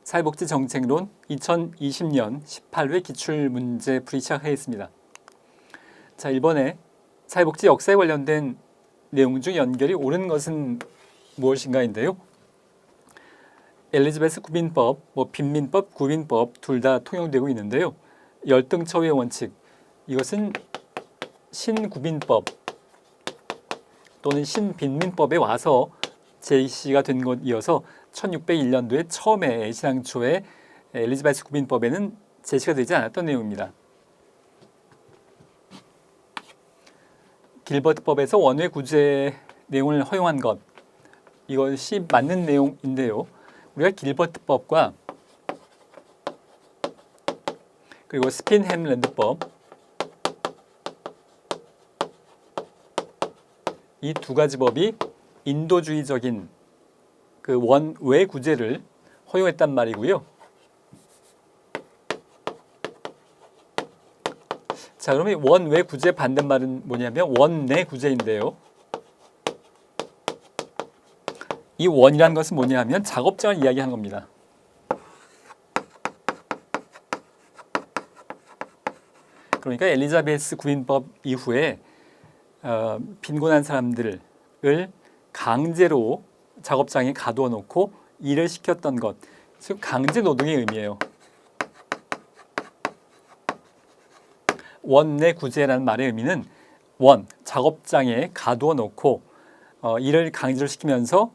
사회복지정책론 2020년 18회 기출문제풀이 시작하겠습니다. 자, 이번에 사회복지 역사에 관련된 내용 중 연결이 옳은 것은 무엇인가인데요. 엘리자베스 구빈법, 빈민법, 구빈법 둘 다 통용되고 있는데요. 열등처우의 원칙, 이것은 신구빈법 또는 신빈민법에 와서 제시가 된 것이어서 1601년도에 처음에 시상초에 엘리자베스 구빈법에는 제시가 되지 않았던 내용입니다. 길버트법에서 원외 구제 내용을 허용한 것, 이것이 맞는 내용인데요. 우리가 길버트법과 그리고 스핀햄랜드법, 이 두 가지 법이 인도주의적인 그 원외 구제를 허용했단 말이고요. 자, 그러면 원외 구제 반대말은 뭐냐면 원내 구제인데요. 이 원이라는 것은 뭐냐면 작업장을 이야기하는 겁니다. 그러니까 엘리자베스 구빈법 이후에 빈곤한 사람들을 강제로 작업장에 가두어 놓고 일을 시켰던 것, 즉 강제 노동의 의미예요. 원내 구제라는 말의 의미는 작업장에 가두어 놓고 일을 강제로 시키면서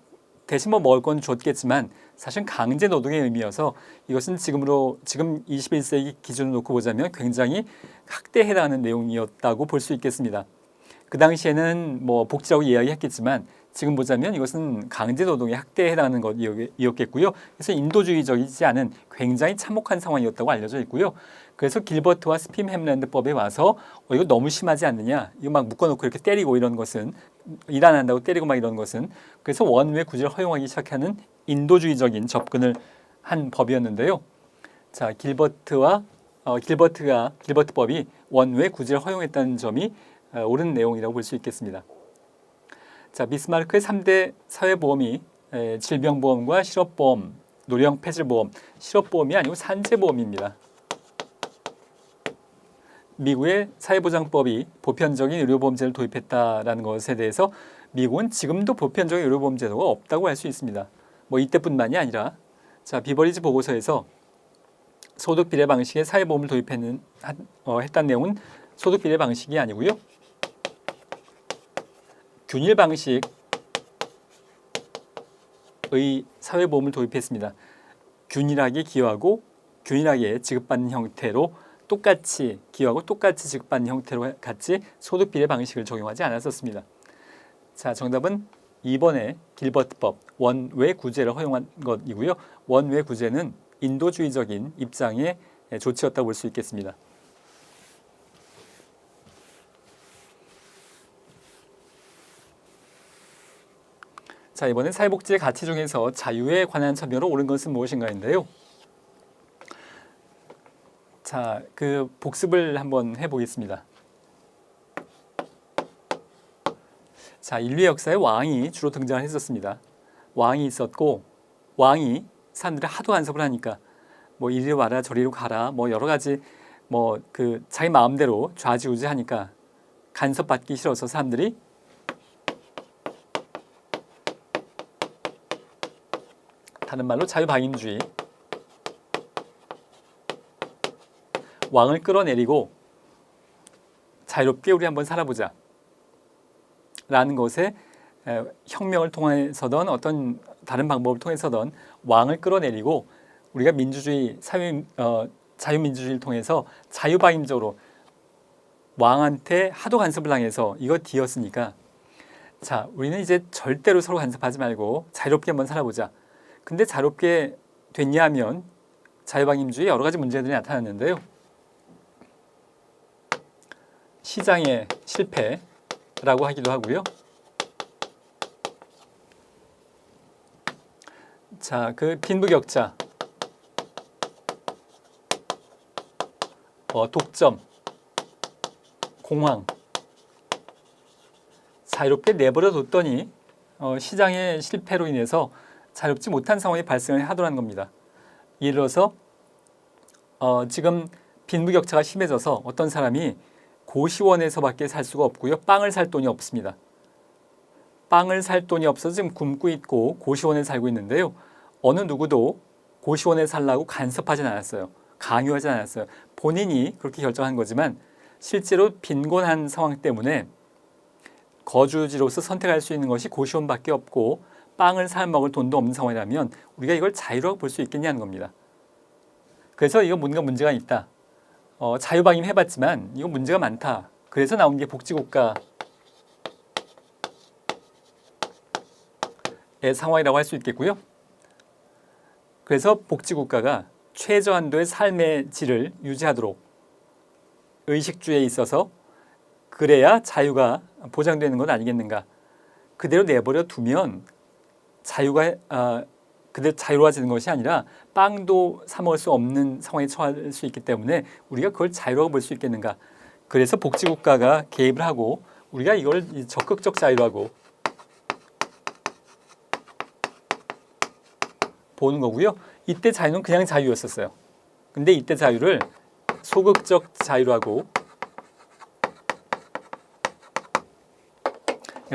대신 먹을 건 줬겠지만 사실 강제 노동의 의미여서 이것은 지금 21세기 기준으로 놓고 보자면 굉장히 학대에 해당하는 내용이었다고 볼 수 있겠습니다. 그 당시에는 복지라고 이야기했겠지만 지금 보자면 이것은 강제 노동의 학대에 해당하는 것이었겠고요. 그래서 인도주의적이지 않은 굉장히 참혹한 상황이었다고 알려져 있고요. 그래서 길버트와 스핀햄랜드법에 와서 이거 너무 심하지 않느냐, 이거 막 묶어놓고 이렇게 때리고 이런 것은 일 안 한다고 때리고 막 이런 것은, 그래서 원외 구제를 허용하기 시작하는 인도주의적인 접근을 한 법이었는데요. 자, 길버트법이 원외 구제를 허용했다는 점이 옳은 내용이라고 볼 수 있겠습니다. 자, 비스마르크의 3대 사회보험이 질병보험과 실업보험, 노령 폐질보험, 실업보험이 아니고 산재보험입니다. 미국의 사회보장법이 보편적인 의료보험제를 도입했다라는 것에 대해서 미국은 지금도 보편적인 의료보험제도가 없다고 할 수 있습니다. 이때뿐만이 아니라, 자, 비버리지 보고서에서 소득비례 방식의 사회보험을 했다는 내용은 소득비례 방식이 아니고요. 균일 방식의 사회보험을 도입했습니다. 균일하게 기여하고 균일하게 지급받는 형태로 똑같이 기여하고 똑같이 지급받는 형태로 같이 소득비례 방식을 적용하지 않았었습니다. 자, 정답은 2번의 길버트법, 원외 구제를 허용한 것이고요. 원외 구제는 인도주의적인 입장의 조치였다고 볼 수 있겠습니다. 자, 이번엔 사회복지의 가치 중에서 자유에 관한 참여로 옳은 것은 무엇인가인데요. 자, 그 복습을 한번 해보겠습니다. 자, 인류의 역사에 왕이 주로 등장을 했었습니다. 왕이 있었고, 왕이 사람들이 하도 간섭을 하니까 이리 와라 저리로 가라 여러 가지 자기 마음대로 좌지우지하니까 간섭받기 싫어서 사람들이 다른 말로 자유방임주의, 왕을 끌어내리고 자유롭게 우리 한번 살아보자 라는 것에 혁명을 통해서든 어떤 다른 방법을 통해서든 왕을 끌어내리고 우리가 민주주의, 자유민주주의를 통해서 자유방임적으로 왕한테 하도 간섭을 당해서 이거 뒤였으니까, 자, 우리는 이제 절대로 서로 간섭하지 말고 자유롭게 한번 살아보자. 근데 자유롭게 됐냐 하면 자유방임주의 여러 가지 문제들이 나타났는데요. 시장의 실패라고 하기도 하고요. 자, 그 빈부격차, 독점, 공황, 자유롭게 내버려 뒀더니 시장의 실패로 인해서 자유롭지 못한 상황이 발생을 하더라는 겁니다. 예를 들어서 지금 빈부격차가 심해져서 어떤 사람이 고시원에서밖에 살 수가 없고요. 빵을 살 돈이 없습니다. 빵을 살 돈이 없어서 지금 굶고 있고 고시원에 살고 있는데요. 어느 누구도 고시원에 살라고 간섭하진 않았어요. 강요하진 않았어요. 본인이 그렇게 결정한 거지만 실제로 빈곤한 상황 때문에 거주지로서 선택할 수 있는 것이 고시원밖에 없고 빵을 사 먹을 돈도 없는 상황이라면 우리가 이걸 자유라고 볼 수 있겠냐는 겁니다. 그래서 이거 뭔가 문제가 있다. 자유방임 해봤지만 이거 문제가 많다. 그래서 나온 게 복지국가의 상황이라고 할 수 있겠고요. 그래서 복지국가가 최저한도의 삶의 질을 유지하도록 의식주에 있어서 그래야 자유가 보장되는 건 아니겠는가. 그대로 내버려 두면 자유가 그대로 자유로워지는 것이 아니라 빵도 사 먹을 수 없는 상황에 처할 수 있기 때문에 우리가 그걸 자유라고 볼 수 있겠는가. 그래서 복지국가가 개입을 하고 우리가 이걸 적극적 자유라고 보는 거고요. 이때 자유는 그냥 자유였었어요. 근데 이때 자유를 소극적 자유라고,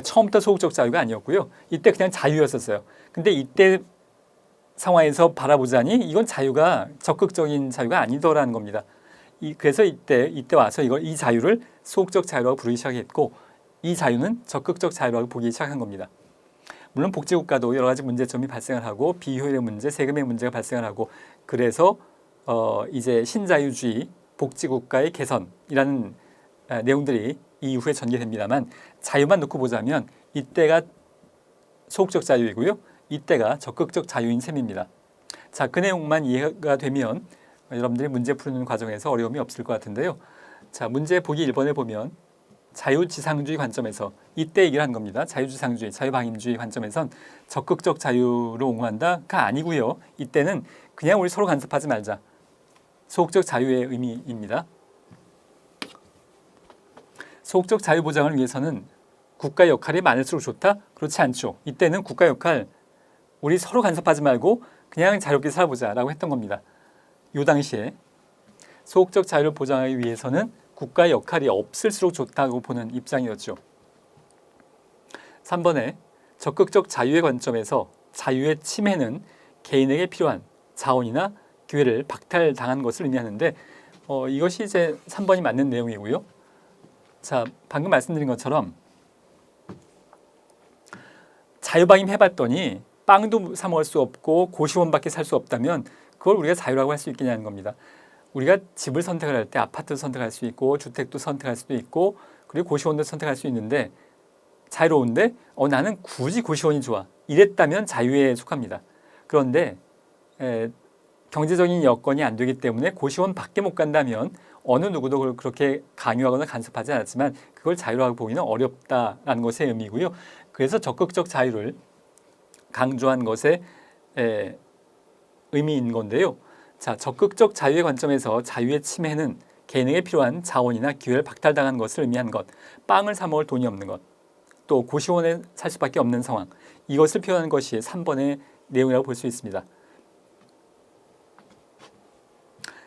처음부터 소극적 자유가 아니었고요. 이때 그냥 자유였었어요. 근데 이때 상황에서 바라보자니 이건 자유가 적극적인 자유가 아니더라는 겁니다. 그래서 이때 와서 이 자유를 소극적 자유라고 부르기 시작했고 이 자유는 적극적 자유라고 보기 시작한 겁니다. 물론 복지국가도 여러 가지 문제점이 발생을 하고 비효율의 문제, 세금의 문제가 발생을 하고 그래서 이제 신자유주의 복지국가의 개선이라는 내용들이 이후에 전개됩니다만 자유만 놓고 보자면 이때가 소극적 자유이고요. 이때가 적극적 자유인 셈입니다. 자, 그 내용만 이해가 되면 여러분들이 문제 푸는 과정에서 어려움이 없을 것 같은데요. 자, 문제 보기 1번에 보면 자유지상주의 관점에서 이때 얘기를 한 겁니다. 자유지상주의, 자유방임주의 관점에선 적극적 자유를 옹호한다가 아니고요. 이때는 그냥 우리 서로 간섭하지 말자. 소극적 자유의 의미입니다. 소극적 자유 보장을 위해서는 국가 역할이 많을수록 좋다? 그렇지 않죠. 이때는 국가 역할 우리 서로 간섭하지 말고 그냥 자유롭게 살아보자라고 했던 겁니다. 이 당시에 소극적 자유를 보장하기 위해서는 국가 역할이 없을수록 좋다고 보는 입장이었죠. 3번에 적극적 자유의 관점에서 자유의 침해는 개인에게 필요한 자원이나 기회를 박탈당한 것을 의미하는데 이것이 이제 3번이 맞는 내용이고요. 자, 방금 말씀드린 것처럼 자유방임 해봤더니 빵도 사 먹을 수 없고 고시원밖에 살 수 없다면 그걸 우리가 자유라고 할 수 있겠냐는 겁니다. 우리가 집을 선택을 할 때 아파트도 선택할 수 있고 주택도 선택할 수도 있고 그리고 고시원도 선택할 수 있는데 자유로운데 나는 굳이 고시원이 좋아 이랬다면 자유에 속합니다. 그런데 경제적인 여건이 안 되기 때문에 고시원 밖에 못 간다면 어느 누구도 그렇게 강요하거나 간섭하지 않았지만 그걸 자유라고 보기는 어렵다라는 것의 의미고요. 그래서 적극적 자유를 강조한 것의 의미인 건데요. 자, 적극적 자유의 관점에서 자유의 침해는 개인에게 필요한 자원이나 기회를 박탈당한 것을 의미한 것, 빵을 사 먹을 돈이 없는 것, 또 고시원에 살 수밖에 없는 상황, 이것을 표현하는 것이 3번의 내용이라고 볼 수 있습니다.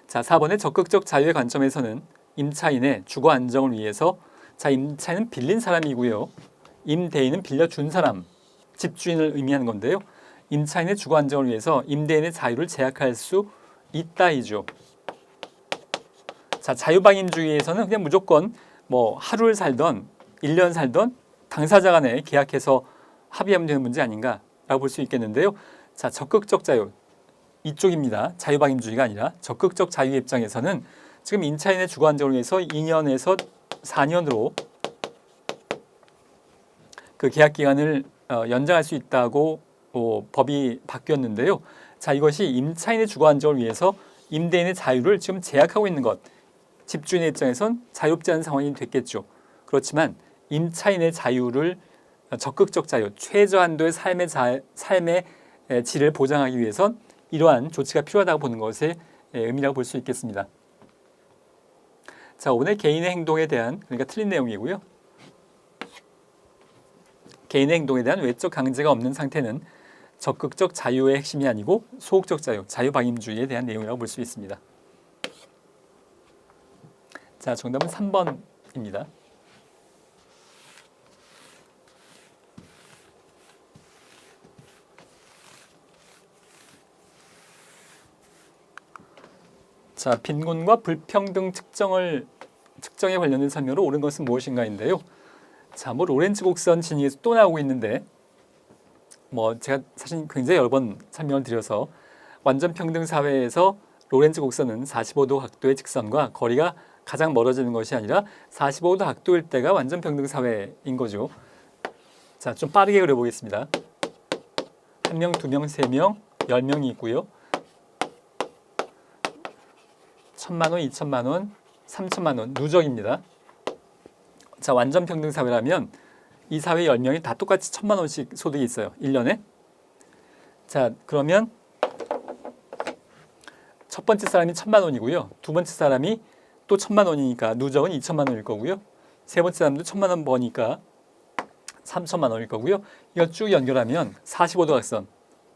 자, 4번의 적극적 자유의 관점에서는 임차인의 주거 안정을 위해서 자, 임차인은 빌린 사람이고요. 임대인은 빌려준 사람, 집주인을 의미하는 건데요. 임차인의 주거 안정을 위해서 임대인의 자유를 제약할 수 있다이죠. 자, 자유방임주의에서는 그냥 무조건 하루를 살던 1년 살던 당사자 간에 계약해서 합의하면 되는 문제 아닌가라고 볼 수 있겠는데요. 자, 적극적 자유 이쪽입니다. 자유방임주의가 아니라 적극적 자유의 입장에서는 지금 임차인의 주거 안정을 위해서 2년에서 4년으로 그 계약 기간을 연장할 수 있다고 법이 바뀌었는데요. 자, 이것이 임차인의 주거 안정을 위해서 임대인의 자유를 지금 제약하고 있는 것. 집주인의 입장에선 자유롭지 않은 상황이 됐겠죠. 그렇지만 임차인의 자유를 적극적 자유, 최저한도의 삶의 질을 보장하기 위해선 이러한 조치가 필요하다고 보는 것의 의미라고 볼 수 있겠습니다. 자, 오늘 개인의 행동에 대한 그러니까 틀린 내용이고요. 개인의 행동에 대한 외적 강제가 없는 상태는 적극적 자유의 핵심이 아니고 소극적 자유, 자유방임주의에 대한 내용이라고 볼 수 있습니다. 자, 정답은 3번입니다. 자, 빈곤과 불평등 측정에 관련된 설명으로 옳은 것은 무엇인가인데요. 자, 뭐 로렌츠 곡선 진위에서 또 나오고 있는데, 뭐 제가 사실 굉장히 여러 번 설명을 드려서 완전 평등 사회에서 로렌츠 곡선은 45도 각도의 직선과 거리가 가장 멀어지는 것이 아니라 45도 각도일 때가 완전 평등 사회인 거죠. 자, 좀 빠르게 그려보겠습니다. 1명, 2명, 3명, 10명이 있고요. 1,000만 원, 2,000만 원, 3,000만 원 누적입니다. 자, 완전 평등 사회라면 이 사회 10명이 다 똑같이 1,000만 원씩 소득이 있어요. 1년에. 자, 그러면 첫 번째 사람이 1,000만 원이고요. 두 번째 사람이 또 1,000만 원이니까 누적은 2,000만 원일 거고요. 세 번째 사람도 1,000만 원 버니까 3,000만 원일 거고요. 이걸 쭉 연결하면 45도 각선,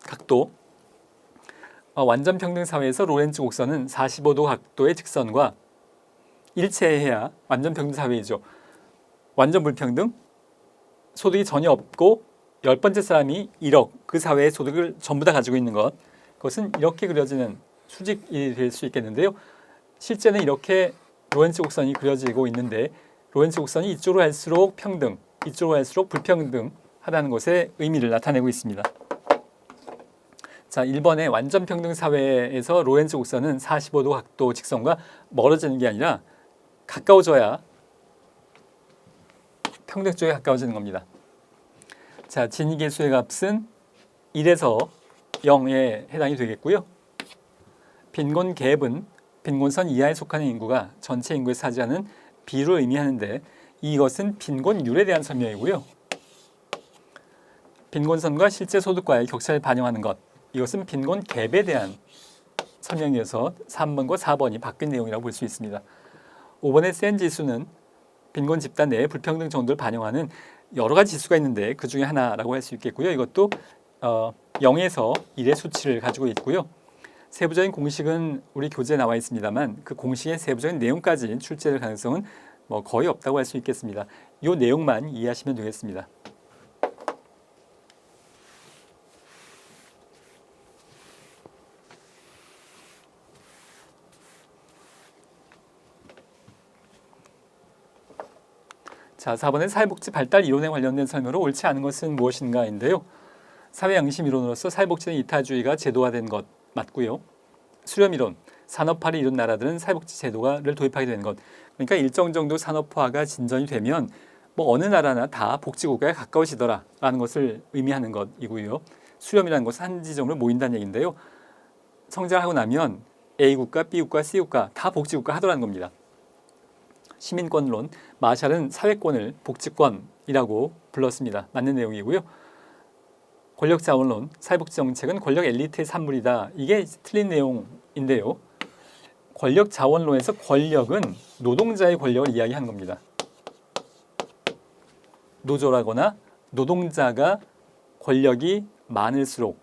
각도. 완전 평등 사회에서 로렌츠 곡선은 45도 각도의 직선과 일체해야 완전 평등 사회이죠. 완전 불평등, 소득이 전혀 없고 10번째 사람이 1억, 그 사회의 소득을 전부 다 가지고 있는 것, 그것은 이렇게 그려지는 수직이 될 수 있겠는데요. 실제는 이렇게 로렌츠 곡선이 그려지고 있는데, 로렌츠 곡선이 이쪽으로 갈수록 평등, 이쪽으로 갈수록 불평등하다는 것의 의미를 나타내고 있습니다. 자, 1번의 완전 평등 사회에서 로렌츠 곡선은 45도 각도 직선과 멀어지는 게 아니라 가까워져야 평등 쪽에 가까워지는 겁니다. 자, 진위계수의 값은 1에서 0에 해당이 되겠고요. 빈곤 갭은 빈곤선 이하에 속하는 인구가 전체 인구에 차지하는 비율을 의미하는데, 이것은 빈곤율에 대한 설명이고요. 빈곤선과 실제 소득과의 격차를 반영하는 것, 이것은 빈곤 갭에 대한 설명이어서 3번과 4번이 바뀐 내용이라고 볼 수 있습니다. 5번의 센 지수는 빈곤 집단 내의 불평등 정도를 반영하는 여러 가지 지수가 있는데 그 중에 하나라고 할 수 있겠고요. 이것도 0에서 1의 수치를 가지고 있고요. 세부적인 공식은 우리 교재에 나와 있습니다만 그 공식의 세부적인 내용까지 출제될 가능성은 뭐 거의 없다고 할 수 있겠습니다. 이 내용만 이해하시면 되겠습니다. 자, 4번은 사회복지 발달 이론에 관련된 설명으로 옳지 않은 것은 무엇인가인데요. 사회양심 이론으로서 사회복지는 이타주의가 제도화된 것 맞고요. 수렴 이론, 산업화를 이룬 나라들은 사회복지 제도를 도입하게 된 것. 그러니까 일정 정도 산업화가 진전이 되면 뭐 어느 나라나 다 복지국가에 가까워지더라라는 것을 의미하는 것이고요. 수렴이라는 것은 한 지점으로 모인다는 얘기인데요. 성장하고 나면 A국가, B국가, C국가 다 복지국가 하더라는 겁니다. 시민권론, 마샬은 사회권을 복지권이라고 불렀습니다. 맞는 내용이고요. 권력자원론, 사회복지정책은 권력 엘리트의 산물이다. 이게 틀린 내용인데요. 권력자원론에서 권력은 노동자의 권력을 이야기하는 겁니다. 노조라거나 노동자가 권력이 많을수록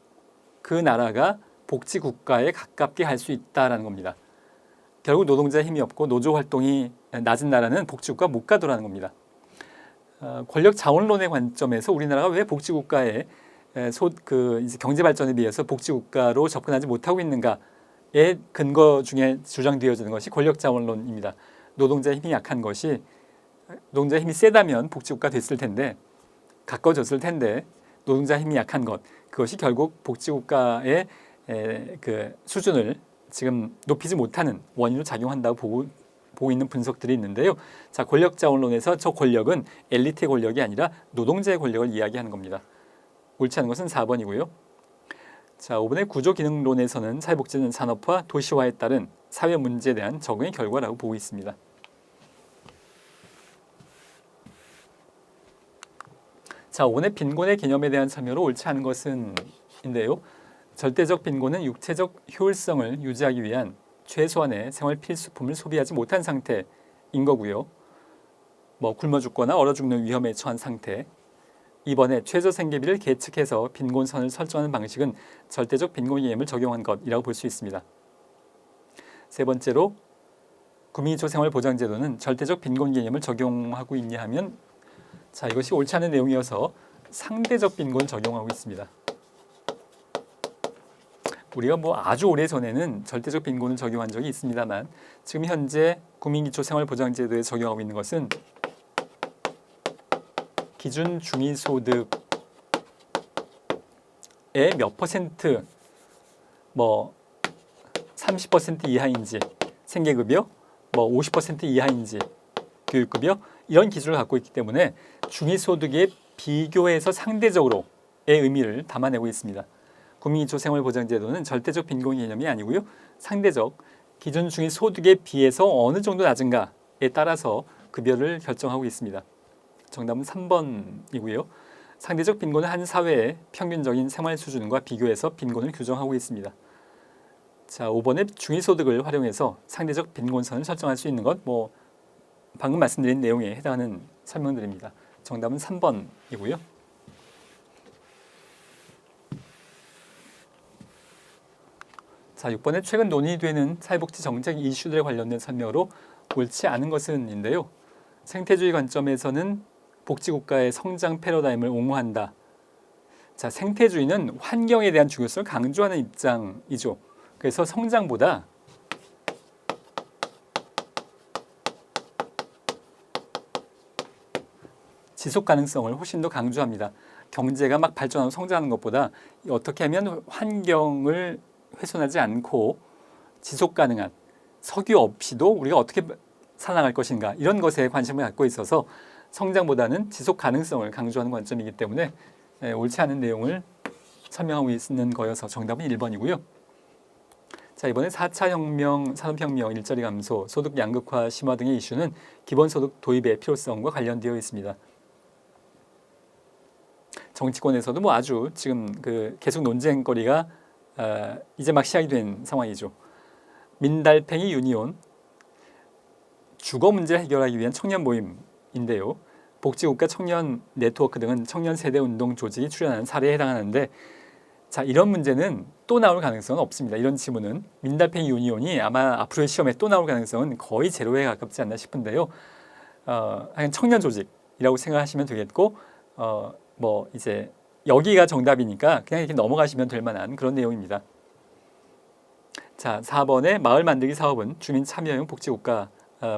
그 나라가 복지국가에 가깝게 할 수 있다는 겁니다. 결국 노동자의 힘이 없고 노조 활동이 낮은 나라는 복지국가 못 가더라는 겁니다. 권력 자원론의 관점에서 우리나라가 왜 복지국가에 이제 경제 발전에 비해서 복지국가로 접근하지 못하고 있는가의 근거 중에 주장되어지는 것이 권력 자원론입니다. 노동자의 힘이 약한 것이, 노동자의 힘이 세다면 복지국가 됐을 텐데, 가까워졌을 텐데 노동자 힘이 약한 것, 그것이 결국 복지국가의 그 수준을 지금 높이지 못하는 원인으로 작용한다고 보고 있는 분석들이 있는데요. 자, 권력자원론에서 저 권력은 엘리트의 권력이 아니라 노동자의 권력을 이야기하는 겁니다. 옳지 않은 것은 4번이고요. 자, 5번의 구조기능론에서는 사회복지는 산업화, 도시화에 따른 사회 문제에 대한 적응의 결과라고 보고 있습니다. 자, 5번의 빈곤의 개념에 대한 설명으로 옳지 않은 것은 인데요. 절대적 빈곤은 육체적 효율성을 유지하기 위한 최소한의 생활 필수품을 소비하지 못한 상태인 거고요. 뭐 굶어 죽거나 얼어 죽는 위험에 처한 상태. 2번에 최저생계비를 계측해서 빈곤선을 설정하는 방식은 절대적 빈곤개념을 적용한 것이라고 볼 수 있습니다. 세 번째로 국민기초생활보장제도는 절대적 빈곤개념을 적용하고 있냐 하면 자, 이것이 옳지 않은 내용이어서 상대적 빈곤을 적용하고 있습니다. 우리가 아주 오래전에는 절대적 빈곤을 적용한 적이 있습니다만 지금 현재 국민기초생활보장제도에 적용하고 있는 것은 기준 중위소득의 몇 퍼센트 30% 이하인지 생계급여 50% 이하인지 교육급여 이런 기준을 갖고 있기 때문에 중위소득에 비교해서 상대적으로의 의미를 담아내고 있습니다. 국민기초생활보장제도는 절대적 빈곤 개념이 아니고요. 상대적 기준 중위소득에 비해서 어느 정도 낮은가에 따라서 급여를 결정하고 있습니다. 정답은 3번이고요. 상대적 빈곤은 한 사회의 평균적인 생활 수준과 비교해서 빈곤을 규정하고 있습니다. 자, 5번에 중위소득을 활용해서 상대적 빈곤선을 설정할 수 있는 것, 방금 말씀드린 내용에 해당하는 설명들입니다. 정답은 3번이고요. 자, 6번에 최근 논의되는 사회복지 정책 이슈들에 관련된 설명으로 옳지 않은 것은인데요. 생태주의 관점에서는 복지국가의 성장 패러다임을 옹호한다. 자, 생태주의는 환경에 대한 중요성을 강조하는 입장이죠. 그래서 성장보다 지속 가능성을 훨씬 더 강조합니다. 경제가 막 발전하고 성장하는 것보다 어떻게 하면 환경을 훼손하지 않고 지속 가능한 석유 없이도 우리가 어떻게 살아나갈 것인가 이런 것에 관심을 갖고 있어서 성장보다는 지속 가능성을 강조하는 관점이기 때문에 옳지 않은 내용을 설명하고 있는 거여서 정답은 1번이고요. 자, 이번에 4차 혁명, 산업혁명, 일자리 감소, 소득 양극화 심화 등의 이슈는 기본소득 도입의 필요성과 관련되어 있습니다. 정치권에서도 아주 지금 계속 논쟁거리가 이제 막 시작이 된 상황이죠. 민달팽이 유니온, 주거 문제를 해결하기 위한 청년 모임인데요. 복지국가 청년 네트워크 등은 청년 세대 운동 조직이 출연하는 사례에 해당하는데 자, 이런 문제는 또 나올 가능성은 없습니다. 이런 지문은 민달팽이 유니온이 아마 앞으로의 시험에 또 나올 가능성은 거의 제로에 가깝지 않나 싶은데요. 그냥 청년 조직이라고 생각하시면 되겠고 이제 여기가 정답이니까 그냥 이렇게 넘어가시면 될 만한 그런 내용입니다. 자, 4번의 마을 만들기 사업은 주민 참여형 복지국가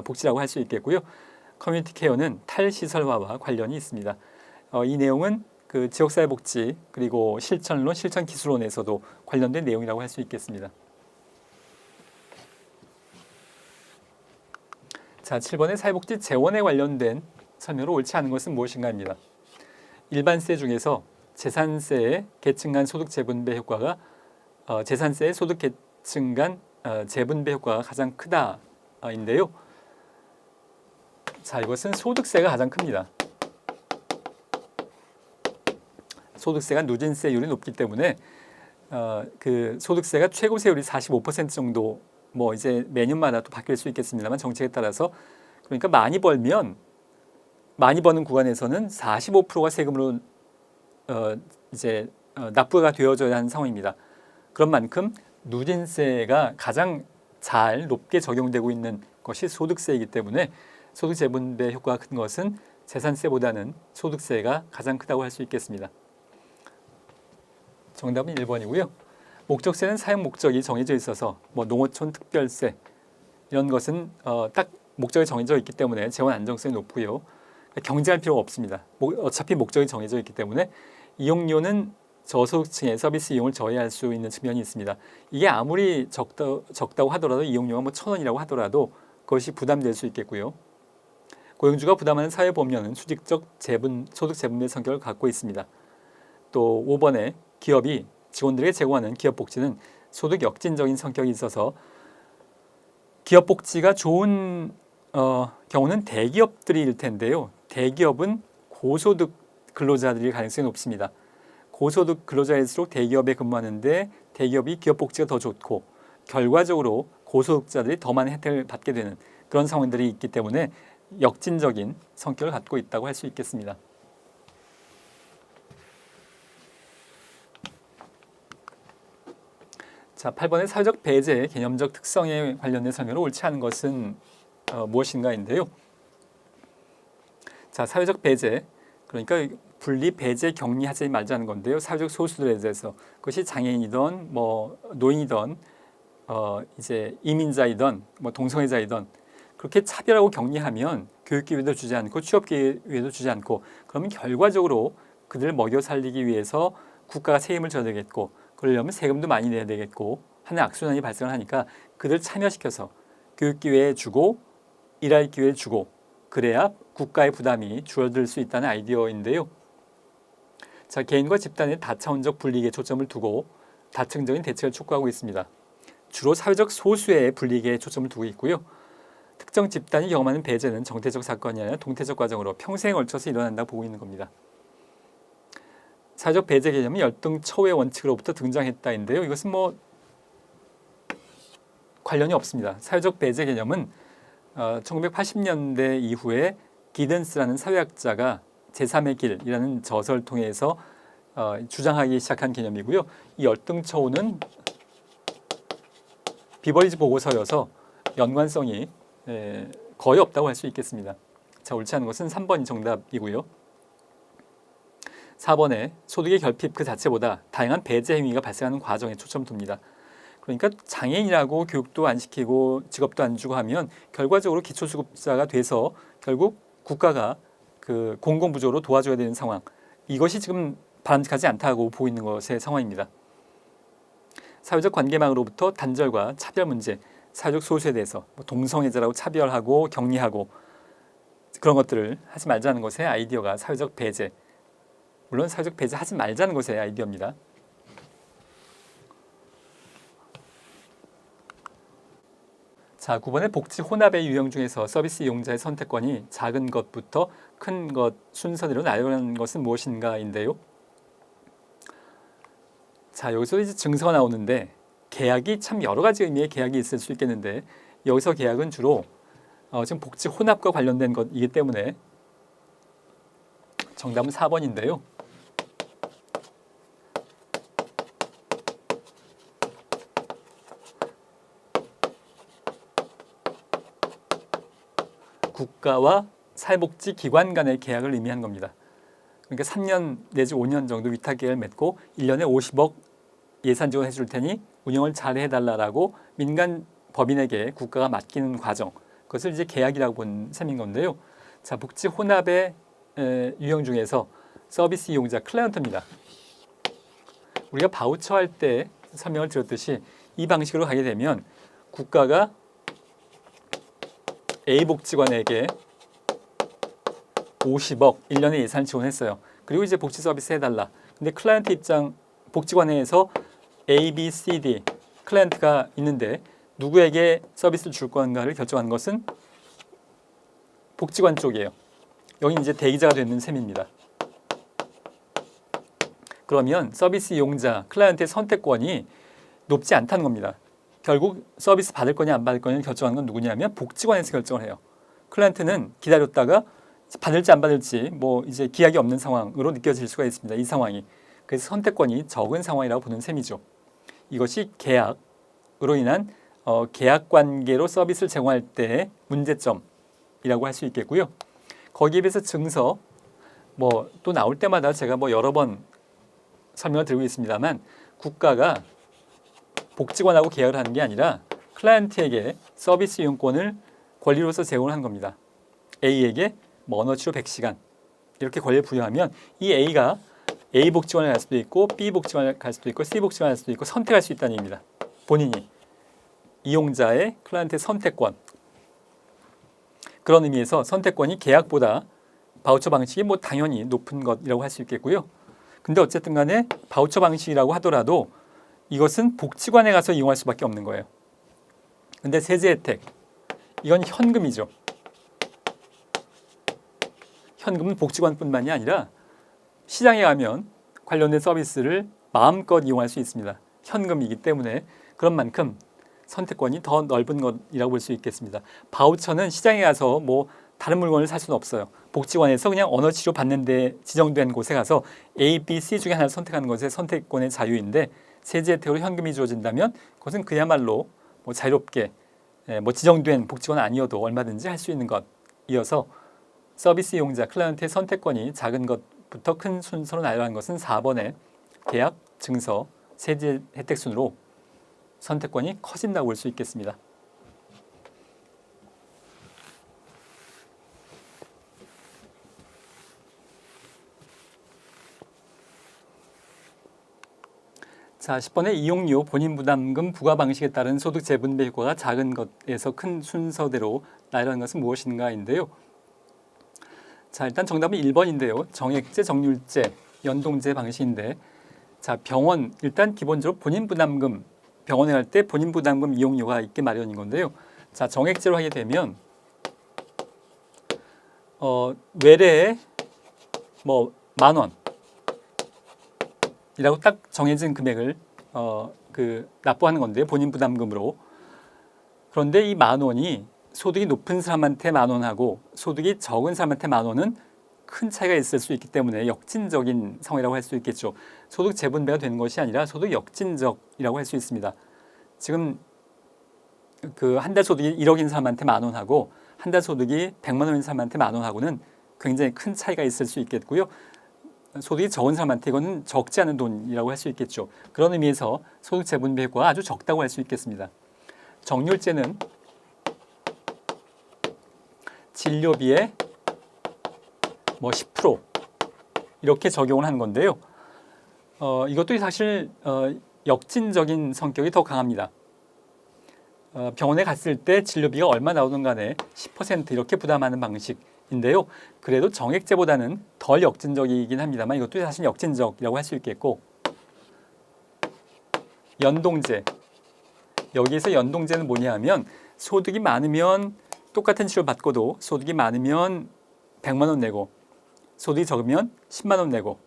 복지라고 할 수 있겠고요. 커뮤니티 케어는 탈시설화와 관련이 있습니다. 이 내용은 지역사회 복지 그리고 실천론, 실천기술론에서도 관련된 내용이라고 할 수 있겠습니다. 자, 7번의 사회복지 재원에 관련된 설명으로 옳지 않은 것은 무엇인가입니다. 일반세 중에서 재산세의 계층 간 소득 재분배 효과가 재산세의 소득 계층 간 재분배 효과가 가장 크다인데요. 자, 이것은 소득세가 가장 큽니다. 소득세가 누진세율이 높기 때문에 소득세가 최고 세율이 45% 정도 이제 매년마다 또 바뀔 수 있겠습니다만 정책에 따라서 그러니까 많이 벌면 많이 버는 구간에서는 45%가 세금으로 납부가 되어져야 하는 상황입니다. 그런 만큼 누진세가 가장 잘 높게 적용되고 있는 것이 소득세이기 때문에 소득 재분배 효과가 큰 것은 재산세보다는 소득세가 가장 크다고 할 수 있겠습니다. 정답은 1번이고요. 목적세는 사용 목적이 정해져 있어서 농어촌 특별세 이런 것은 딱 목적이 정해져 있기 때문에 재원 안정성이 높고요. 경쟁할 필요가 없습니다. 어차피 목적이 정해져 있기 때문에 이용료는 저소득층의 서비스 이용을 저해할 수 있는 측면이 있습니다. 이게 아무리 적다고 하더라도 이용료가 1,000원이라고 하더라도 그것이 부담될 수 있겠고요. 고용주가 부담하는 사회보험료는 수직적 소득 재분배 성격을 갖고 있습니다. 또 5번에 기업이 직원들에게 제공하는 기업복지는 소득 역진적인 성격이 있어서 기업복지가 좋은 경우는 대기업들일 텐데요. 대기업은 고소득 근로자들일 가능성이 높습니다. 고소득 근로자일수록 대기업에 근무하는데 대기업이 기업복지가 더 좋고 결과적으로 고소득자들이 더 많은 혜택을 받게 되는 그런 상황들이 있기 때문에 역진적인 성격을 갖고 있다고 할 수 있겠습니다. 자, 8번의 사회적 배제 개념적 특성에 관련된 설명을 옳지 않은 것은 무엇인가인데요. 자, 사회적 배제, 그러니까 분리, 배제, 격리하지 말자는 건데요. 사회적 소수들에 대해서 그것이 장애인이든 뭐 노인이든 이제 이민자이든 뭐 동성애자이든 그렇게 차별하고 격리하면 교육 기회도 주지 않고 취업 기회도 주지 않고 그러면 결과적으로 그들을 먹여 살리기 위해서 국가가 책임을 져야 되겠고 그러려면 세금도 많이 내야 되겠고 하는 악순환이 발생을 하니까 그들 참여시켜서 교육 기회 주고 일할 기회 주고 그래야 국가의 부담이 줄어들 수 있다는 아이디어인데요. 자, 개인과 집단의 다차원적 분리에 초점을 두고 다층적인 대책을 촉구하고 있습니다. 주로 사회적 소수의 분리에 초점을 두고 있고요. 특정 집단이 경험하는 배제는 정태적 사건이 아니라 동태적 과정으로 평생에 걸쳐서 일어난다고 보고 있는 겁니다. 사회적 배제 개념은 열등처우의 원칙으로부터 등장했다인데요. 이것은 뭐 관련이 없습니다. 사회적 배제 개념은 1980년대 이후에 기든스라는 사회학자가 제3의 길이라는 저서를 통해서 주장하기 시작한 개념이고요. 이 열등처우는 비버리지 보고서여서 연관성이 거의 없다고 할 수 있겠습니다. 자, 옳지 않은 것은 3번이 정답이고요. 4번에 소득의 결핍 그 자체보다 다양한 배제 행위가 발생하는 과정에 초점 둡니다. 그러니까 장애인이라고 교육도 안 시키고 직업도 안 주고 하면 결과적으로 기초수급자가 돼서 결국 국가가 그 공공부조로 도와줘야 되는 상황, 이것이 지금 바람직하지 않다고 보고 있는 것의 상황입니다. 사회적 관계망으로부터 단절과 차별 문제, 사회적 소수에 대해서 동성애자라고 차별하고 격리하고 그런 것들을 하지 말자는 것의 아이디어가 사회적 배제, 물론 사회적 배제 하지 말자는 것의 아이디어입니다. 자, 9번의 복지 혼합의 유형 중에서 서비스 이용자의 선택권이 작은 것부터 큰 것 순서대로 나열하는 것은 무엇인가인데요. 자, 여기서 이제 증서가 나오는데 계약이 참 여러 가지 의미의 계약이 있을 수 있겠는데 여기서 계약은 주로 지금 복지 혼합과 관련된 것이기 때문에 정답은 4번인데요. 국가와 사회복지기관 간의 계약을 의미한 겁니다. 그러니까 3년 내지 5년 정도 위탁 계약을 맺고 1년에 50억 예산 지원해 줄 테니 운영을 잘 해달라고 민간 법인에게 국가가 맡기는 과정, 그것을 이제 계약이라고 본 셈인 건데요. 자, 복지 혼합의 유형 중에서 서비스 이용자 클라이언트입니다. 우리가 바우처 할 때 설명을 드렸듯이 이 방식으로 가게 되면 국가가 A 복지관에게 50억 1년에 예산을 지원했어요. 그리고 이제 복지 서비스 해달라. 근데 클라이언트 입장, 복지관에서 A, B, C, D 클라이언트가 있는데 누구에게 서비스를 줄 건가를 결정하는 것은 복지관 쪽이에요. 여기 이제 대기자가 되는 셈입니다. 그러면 서비스 이용자, 클라이언트의 선택권이 높지 않다는 겁니다. 결국 서비스 받을 거냐 안 받을 거냐를 결정하는 건 누구냐면 복지관에서 결정을 해요. 클라이언트는 기다렸다가 받을지 안 받을지 뭐 이제 기약이 없는 상황으로 느껴질 수가 있습니다. 이 상황이. 그래서 선택권이 적은 상황이라고 보는 셈이죠. 이것이 계약으로 인한 계약 관계로 서비스를 제공할 때의 문제점이라고 할 수 있겠고요. 거기에 비해서 증서 뭐 또 나올 때마다 제가 뭐 여러 번 설명을 드리고 있습니다만 국가가 복지관하고 계약을 하는 게 아니라 클라이언트에게 서비스 이용권을 권리로서 제공을 한 겁니다. A에게 뭐 언어치료 100시간 이렇게 권리를 부여하면 이 A가 A 복지관에 갈 수도 있고 B 복지관에 갈 수도 있고 C 복지관에 갈 수도 있고 선택할 수 있다는 얘기입니다. 본인이 이용자의 클라이언트의 선택권, 그런 의미에서 선택권이 계약보다 바우처 방식이 뭐 당연히 높은 것이라고 할 수 있겠고요. 근데 어쨌든 간에 바우처 방식이라고 하더라도 이것은 복지관에 가서 이용할 수밖에 없는 거예요. 근데 세제 혜택, 이건 현금이죠. 현금은 복지관뿐만이 아니라 시장에 가면 관련된 서비스를 마음껏 이용할 수 있습니다. 현금이기 때문에 그런 만큼 선택권이 더 넓은 것이라고 볼 수 있겠습니다. 바우처는 시장에 가서 뭐 다른 물건을 살 수는 없어요. 복지관에서 그냥 언어치료 받는 데 지정된 곳에 가서 A, B, C 중에 하나를 선택하는 것의 선택권의 자유인데 세제 혜택으로 현금이 주어진다면 그것은 그야말로 뭐 자유롭게 뭐 지정된 복지가 아니어도 얼마든지 할 수 있는 것이어서 서비스 이용자 클라이언트의 선택권이 작은 것부터 큰 순서로 나열하는 것은 4번의 계약, 증서, 세제 혜택 순으로 선택권이 커진다고 볼 수 있겠습니다. 자, 10번의 이용료 본인 부담금 부과 방식에 따른 소득 재분배 효과가 작은 것에서 큰 순서대로 나열하는 것은 무엇인가인데요. 자, 일단 정답은 1번인데요. 정액제, 정률제, 연동제 방식인데, 자, 병원 일단 기본적으로 본인 부담금 병원에 갈 때 본인 부담금 이용료가 있게 마련인 건데요. 자, 정액제로 하게 되면 외래에 뭐 10,000원 이라고 딱 정해진 금액을 납부하는 건데요. 본인 부담금으로. 그런데 이 10,000원이 소득이 높은 사람한테 10,000원하고 소득이 적은 사람한테 10,000원은 큰 차이가 있을 수 있기 때문에 역진적인 상황이라고 할 수 있겠죠. 소득 재분배가 되는 것이 아니라 소득 역진적이라고 할 수 있습니다. 지금 그 한 달 소득이 1억인 사람한테 10,000원하고 한 달 소득이 100만 원인 사람한테 10,000원하고는 굉장히 큰 차이가 있을 수 있겠고요. 소득이 적은 사람한테 이거는 적지 않은 돈이라고 할 수 있겠죠. 그런 의미에서 소득 재분배 효과가 아주 적다고 할 수 있겠습니다. 정률제는 진료비의 뭐 10% 이렇게 적용을 하는 건데요. 이것도 사실 역진적인 성격이 더 강합니다. 병원에 갔을 때 진료비가 얼마 나오든 간에 10% 이렇게 부담하는 방식인데요. 그래도 정액제보다는 덜 역진적이긴 합니다만 이것도 사실 역진적이라고 할 수 있겠고, 연동제. 여기에서 연동제는 뭐냐 하면 소득이 많으면 똑같은 치료 받고도 소득이 많으면 100만 원 내고 소득이 적으면 10만 원 내고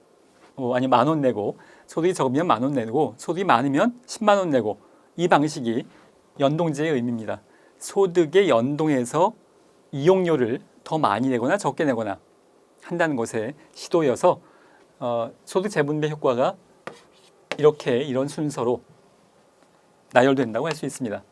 아니 10,000원 내고 소득이 적으면 10,000원 내고 소득이 많으면 10만 원 내고, 이 방식이 연동제의 의미입니다. 소득에 연동해서 이용료를 더 많이 내거나 적게 내거나 한다는 것의 시도여서 소득 재분배 효과가 이런 순서로 나열된다고 할 수 있습니다.